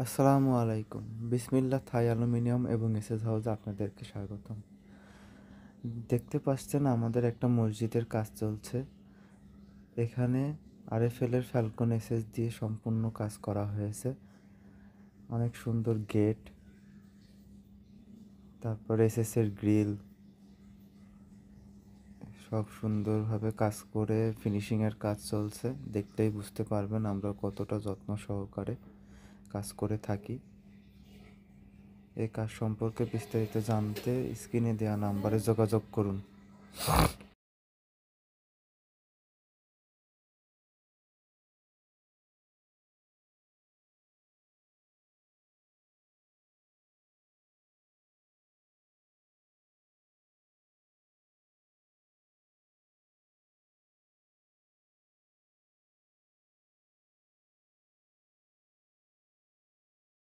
আসসালামু আলাইকুম। বিসমিল্লাহ থাই অ্যালুমিনিয়াম এবং এসএস হাউসে আপনাদেরকে স্বাগতম। দেখতে পাচ্ছেন আমাদের একটা মসজিদের কাজ চলছে। এখানে আরএফএল এর ফ্যালকন এসএস দিয়ে সম্পূর্ণ কাজ করা হয়েছে। অনেক সুন্দর গেট, তারপর এসএস এর গ্রিল, সব সুন্দরভাবে কাজ করে ফিনিশিংয়ের কাজ চলছে। দেখলেই বুঝতে পারবেন আমরা কতটা যত্ন সহকারে কাজ করে থাকি। এই কাজ সম্পর্কে বিস্তারিত জানতে স্ক্রিনে দেওয়া নাম্বারে যোগাযোগ করুন।